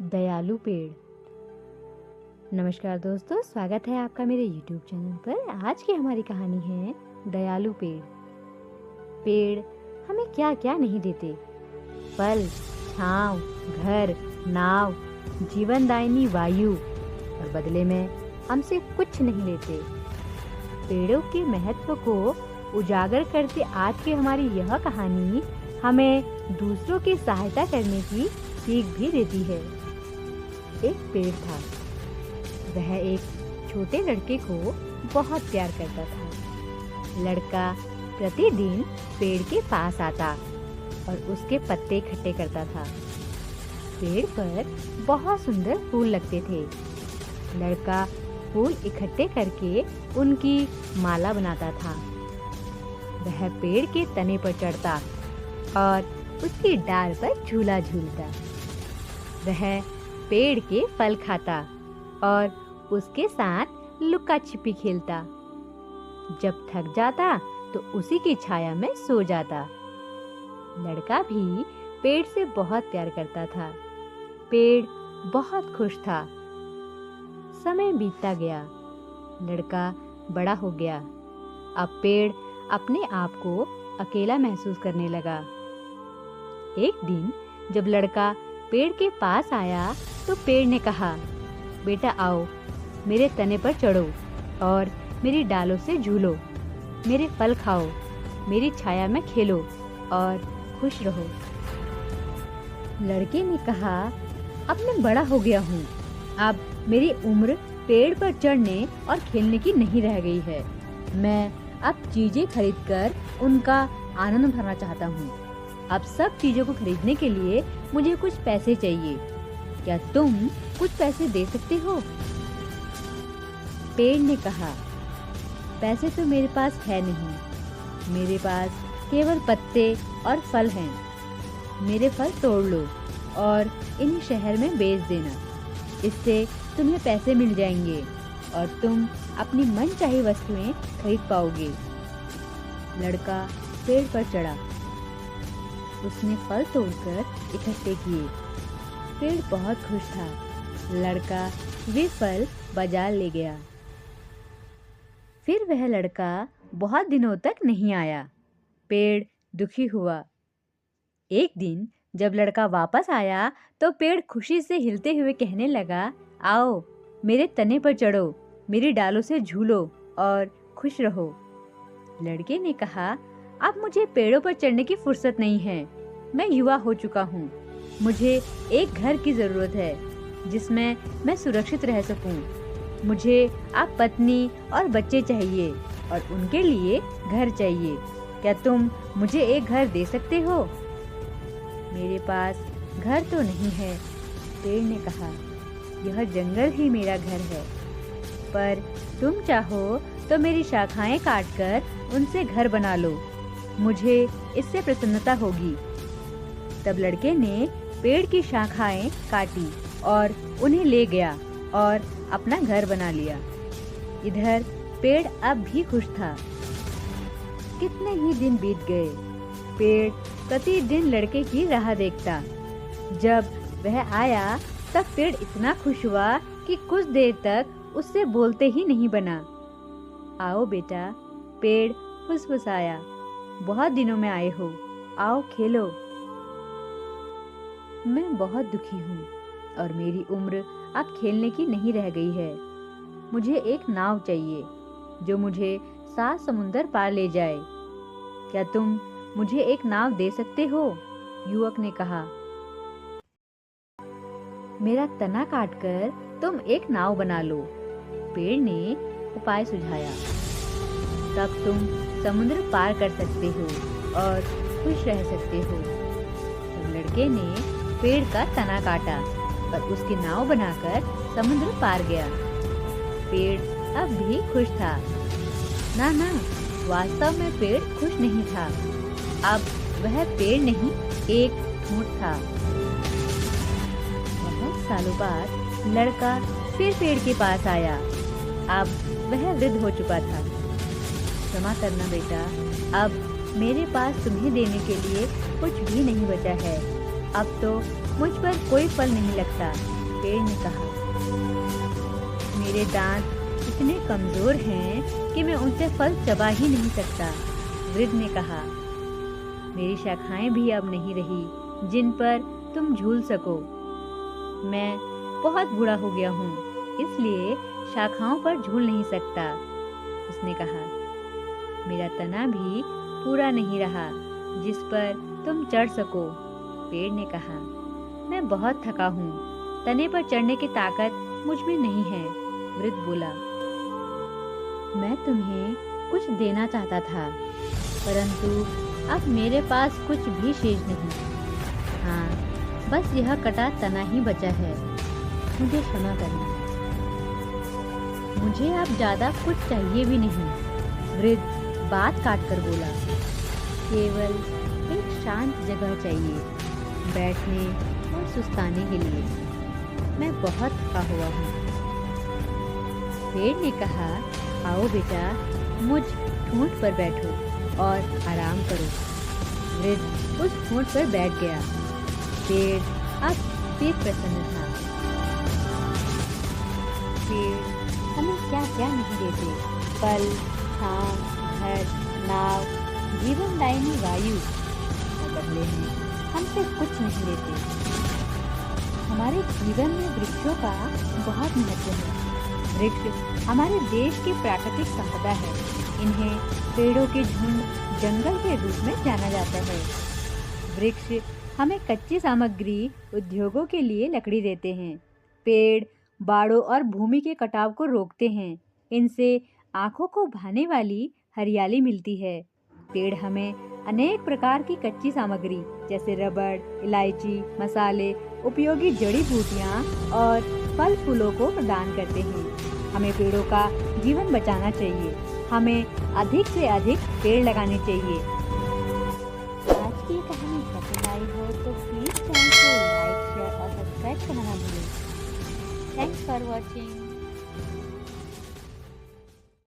दयालु पेड़। नमस्कार दोस्तों, स्वागत है आपका मेरे YouTube चैनल पर। आज की हमारी कहानी है दयालु पेड़। पेड़ हमें क्या क्या नहीं देते। फल, छांव, घर, नाव, जीवनदायिनी वायु, और बदले में हमसे कुछ नहीं लेते। पेड़ों के महत्व को उजागर करते आज की हमारी यह कहानी हमें दूसरों की सहायता करने की सीख भी देती है। एक पेड़ था। वह एक छोटे लड़के को बहुत प्यार करता था। लड़का प्रतिदिन पेड़ के पास आता और उसके पत्ते इकट्ठे करता था। पेड़ पर बहुत सुंदर फूल लगते थे। लड़का फूल इकट्ठे करके उनकी माला बनाता था। वह पेड़ के तने पर चढ़ता और उसकी डाल पर झूला झूलता। वह पेड़ के फल खाता और उसके साथ लुका छिपी खेलता। जब थक जाता तो उसी की छाया में सो जाता। लड़का भी पेड़ से बहुत प्यार करता था। पेड़ बहुत खुश था। समय बीतता गया। लड़का बड़ा हो गया। अब पेड़ अपने आप को अकेला महसूस करने लगा। एक दिन जब लड़का पेड़ के पास आया तो पेड़ ने कहा, बेटा आओ, मेरे तने पर चढ़ो और मेरी डालों से झूलो। मेरे फल खाओ, मेरी छाया में खेलो और खुश रहो। लड़के ने कहा, अब मैं बड़ा हो गया हूँ। अब मेरी उम्र पेड़ पर चढ़ने और खेलने की नहीं रह गई है। मैं अब चीजें खरीदकर उनका आनंद उठाना चाहता हूँ। अब सब चीजों को खरीदने के लिए मुझे कुछ पैसे चाहिए। क्या तुम कुछ पैसे दे सकते हो? पेड़ ने कहा, पैसे तो मेरे पास है नहीं। मेरे पास केवल पत्ते और फल हैं। मेरे फल तोड़ लो और इन्हें शहर में बेच देना। इससे तुम्हें पैसे मिल जाएंगे और तुम अपनी मनचाही वस्तुएं खरीद पाओगे। लड़का पेड़ पर चढ़ा। उसने फल तोड़कर इकट्ठे किए। पेड़ बहुत खुश था। लड़का वे फल बाजार ले गया। फिर वह लड़का बहुत दिनों तक नहीं आया। पेड़ दुखी हुआ। एक दिन जब लड़का वापस आया तो पेड़ खुशी से हिलते हुए कहने लगा, आओ, मेरे तने पर चढ़ो, मेरी डालों से झूलो और खुश रहो। लड़के ने कहा, अब मुझे पेड़ों पर चढ़ने की फुर्सत नहीं है। मैं युवा हो चुका हूँ। मुझे एक घर की जरूरत है जिसमें मैं सुरक्षित रह सकूं। मुझे अब पत्नी और बच्चे चाहिए और उनके लिए घर चाहिए। क्या तुम मुझे एक घर दे सकते हो? मेरे पास घर तो नहीं है, पेड़ ने कहा। यह जंगल ही मेरा घर है। पर तुम चाहो तो मेरी शाखाएं काटकर उनसे घर बना लो। मुझे इससे प्रसन्नता होगी। तब लड़के ने पेड़ की शाखाएं काटी और उन्हें ले गया और अपना घर बना लिया। इधर पेड़ अब भी खुश था। कितने ही दिन बीत गए। पेड़ प्रतिदिन लड़के की राह देखता। जब वह आया तब पेड़ इतना खुश हुआ कि कुछ देर तक उससे बोलते ही नहीं बना। आओ बेटा, पेड़ फुसफुसाया, बहुत दिनों में आए हो, आओ खेलो। मैं बहुत दुखी हूँ और मेरी उम्र अब खेलने की नहीं रह गई है। मुझे एक नाव चाहिए जो मुझे 7 समुंदर पार ले जाए। क्या तुम मुझे एक नाव दे सकते हो? युवक ने कहा। मेरा तना काटकर तुम एक नाव बना लो, पेड़ ने उपाय सुझाया। तब तुम समुद्र पार कर सकते हो और खुश रह सकते हो। तब लड़के ने पेड़ का तना काटा और उसकी नाव बनाकर समुद्र पार गया। पेड़ अब भी खुश था। ना, वास्तव में पेड़ खुश नहीं था। अब वह पेड़ नहीं, एक ऊंट था। बहुत सालों बाद लड़का फिर पेड़ के पास आया। अब वह वृद्ध हो चुका था। क्षमा करना बेटा, अब मेरे पास तुम्हें देने के लिए कुछ भी नहीं बचा है। अब तो मुझ पर कोई फल नहीं लगता। पेड़ ने कहा, मेरे दांत इतने कमजोर हैं कि मैं उनसे फल चबा ही नहीं सकता। वृक्ष ने कहा, मेरी शाखाएं भी अब नहीं रही जिन पर तुम झूल सको। मैं बहुत बूढ़ा हो गया हूँ, इसलिए शाखाओं पर झूल नहीं सकता। उसने कहा, मेरा तना भी पूरा नहीं रहा जिस पर तुम चढ़ सको। पेड़ ने कहा, मैं बहुत थका हूँ, तने पर चढ़ने की ताकत मुझ में नहीं है। वृक्ष बोला, मैं तुम्हें कुछ देना चाहता था, परंतु अब मेरे पास कुछ भी शेष नहीं। हाँ, बस यह कटा तना ही बचा है, मुझे क्षमा करना। मुझे अब ज्यादा कुछ चाहिए भी नहीं। वृक्ष बात काट कर बोला, केवल एक शांत जगह चाहिए बैठने और सुस्ताने के लिए। मैं बहुत थका हुआ हूँ। पेड़ ने कहा, आओ बेटा, मुझ ठूंठ पर बैठो और आराम करो। वृक्ष उस ठूंठ पर बैठ गया। पेड़ अब भी प्रसन्न था। पेड़ हमें क्या क्या नहीं देते, फल, छांव, घर, नाव, जीवनदायिनी वायु। बदले में हमसे कुछ नहीं लेते। हमारे जीवन में वृक्षों का बहुत महत्व है। वृक्ष हमारे देश की प्राकृतिक संपदा है। इन्हें पेड़ों के झुंड, जंगल के रूप में जाना जाता है। वृक्ष हमें कच्ची सामग्री, उद्योगों के लिए लकड़ी देते हैं। पेड़ बाड़ों और भूमि के कटाव को रोकते हैं। इनसे आंखों को भाने वाली हरियाली मिलती है। पेड़ हमें अनेक प्रकार की कच्ची सामग्री जैसे रबड़, इलायची, मसाले, उपयोगी जड़ी बूटियां और फल फूलों को प्रदान करते हैं। हमें पेड़ों का जीवन बचाना चाहिए। हमें अधिक से अधिक पेड़ लगाने चाहिए। आज की कहानी पसंद आई हो तो प्लीज चैनल को लाइक, शेयर और सब्सक्राइब करना ना भूलें। Thanks for watching.